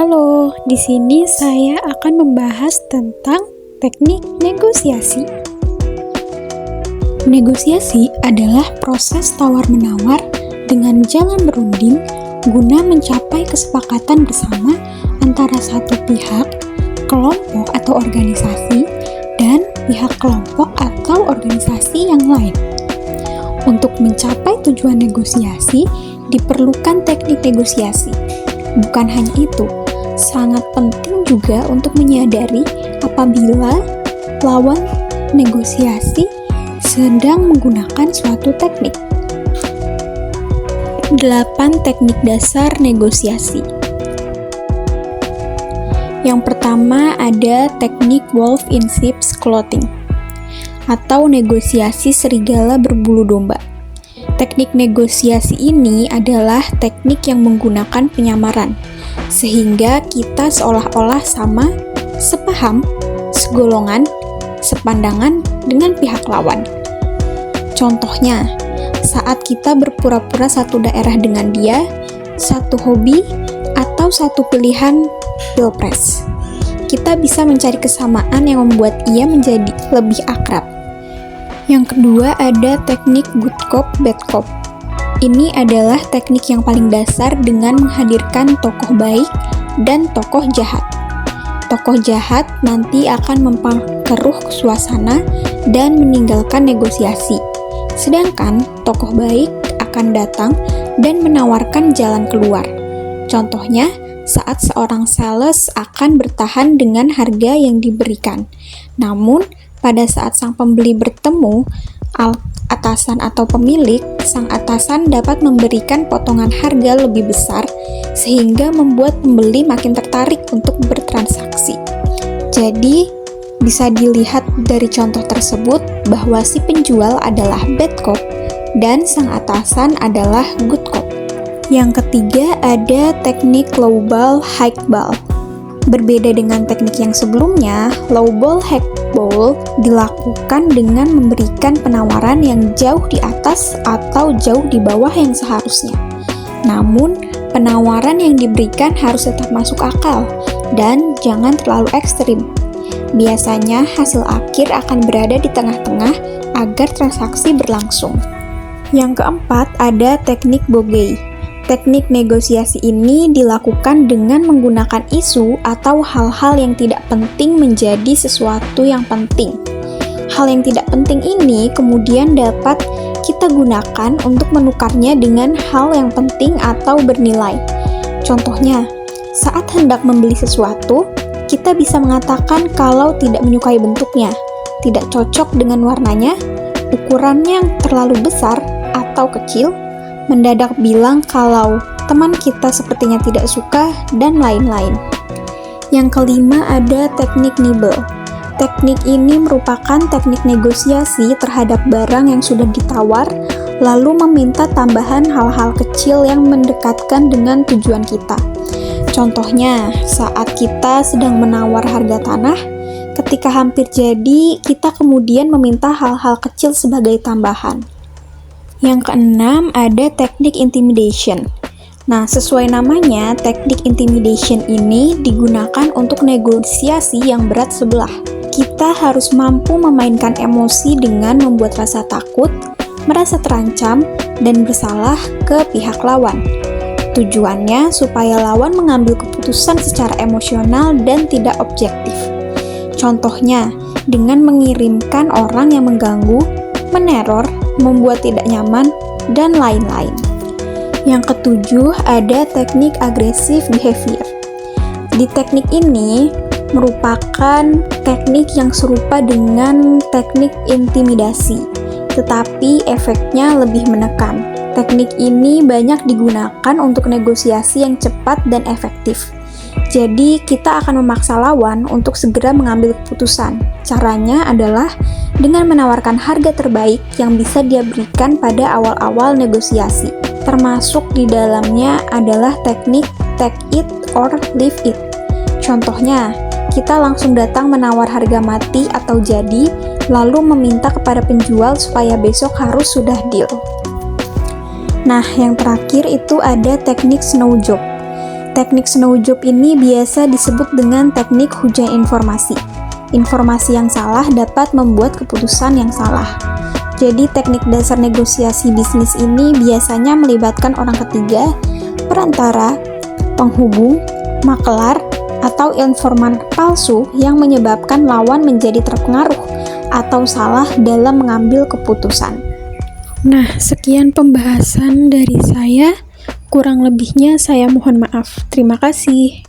Halo, di sini saya akan membahas tentang teknik negosiasi. Negosiasi adalah proses tawar-menawar dengan jalan berunding guna mencapai kesepakatan bersama antara satu pihak, kelompok atau organisasi, dan pihak kelompok atau organisasi yang lain. Untuk mencapai tujuan negosiasi, diperlukan teknik negosiasi. Bukan hanya itu, sangat penting juga untuk menyadari apabila lawan negosiasi sedang menggunakan suatu teknik. 8 teknik dasar negosiasi. Yang pertama ada teknik wolf in sheep's clothing atau negosiasi serigala berbulu domba. Teknik negosiasi ini adalah teknik yang menggunakan penyamaran, sehingga kita seolah-olah sama, sepaham, segolongan, sepandangan dengan pihak lawan. Contohnya, saat kita berpura-pura satu daerah dengan dia, satu hobi, atau satu pilihan pilpres, kita bisa mencari kesamaan yang membuat ia menjadi lebih akrab. Yang kedua ada teknik good cop, bad cop. Ini adalah teknik yang paling dasar dengan menghadirkan tokoh baik dan tokoh jahat. Tokoh jahat nanti akan memperkeruh suasana dan meninggalkan negosiasi. Sedangkan tokoh baik akan datang dan menawarkan jalan keluar. Contohnya, saat seorang sales akan bertahan dengan harga yang diberikan. Namun, pada saat sang pembeli bertemu atasan atau pemilik, sang atasan dapat memberikan potongan harga lebih besar sehingga membuat pembeli makin tertarik untuk bertransaksi. Jadi, bisa dilihat dari contoh tersebut bahwa si penjual adalah bad cop dan sang atasan adalah good cop. Yang ketiga ada teknik low ball, high ball. Berbeda dengan teknik yang sebelumnya, low ball, high ball dilakukan dengan memberikan penawaran yang jauh di atas atau jauh di bawah yang seharusnya. Namun, penawaran yang diberikan harus tetap masuk akal dan jangan terlalu ekstrim. Biasanya hasil akhir akan berada di tengah-tengah agar transaksi berlangsung. Yang keempat ada teknik bogey. Teknik negosiasi ini dilakukan dengan menggunakan isu atau hal-hal yang tidak penting menjadi sesuatu yang penting. Hal yang tidak penting ini kemudian dapat kita gunakan untuk menukarnya dengan hal yang penting atau bernilai. Contohnya, saat hendak membeli sesuatu, kita bisa mengatakan kalau tidak menyukai bentuknya, tidak cocok dengan warnanya, ukurannya yang terlalu besar atau kecil, mendadak bilang kalau teman kita sepertinya tidak suka, dan lain-lain. Yang kelima ada teknik nibble. Teknik ini merupakan teknik negosiasi terhadap barang yang sudah ditawar, lalu meminta tambahan hal-hal kecil yang mendekatkan dengan tujuan kita. Contohnya, saat kita sedang menawar harga tanah, ketika hampir jadi, kita kemudian meminta hal-hal kecil sebagai tambahan. Yang keenam ada teknik intimidation. Nah, sesuai namanya, teknik intimidation ini digunakan untuk negosiasi yang berat sebelah. Kita harus mampu memainkan emosi dengan membuat rasa takut, merasa terancam, dan bersalah ke pihak lawan. Tujuannya supaya lawan mengambil keputusan secara emosional dan tidak objektif. Contohnya, dengan mengirimkan orang yang mengganggu, meneror, membuat tidak nyaman, dan lain-lain. Yang ketujuh ada teknik aggressive behavior. Di teknik ini merupakan teknik yang serupa dengan teknik intimidasi, tetapi efeknya lebih menekan. Teknik ini banyak digunakan untuk negosiasi yang cepat dan efektif. Jadi, kita akan memaksa lawan untuk segera mengambil keputusan. Caranya adalah dengan menawarkan harga terbaik yang bisa dia berikan pada awal-awal negosiasi. Termasuk di dalamnya adalah teknik take it or leave it. Contohnya, kita langsung datang menawar harga mati atau jadi, lalu meminta kepada penjual supaya besok harus sudah deal. Nah, yang terakhir itu ada teknik snow job. Teknik snow job ini biasa disebut dengan teknik hujan informasi. Informasi yang salah dapat membuat keputusan yang salah. Jadi teknik dasar negosiasi bisnis ini biasanya melibatkan orang ketiga, perantara, penghubung, makelar, atau informan palsu yang menyebabkan lawan menjadi terpengaruh atau salah dalam mengambil keputusan. Nah, sekian pembahasan dari saya. Kurang lebihnya saya mohon maaf. Terima kasih.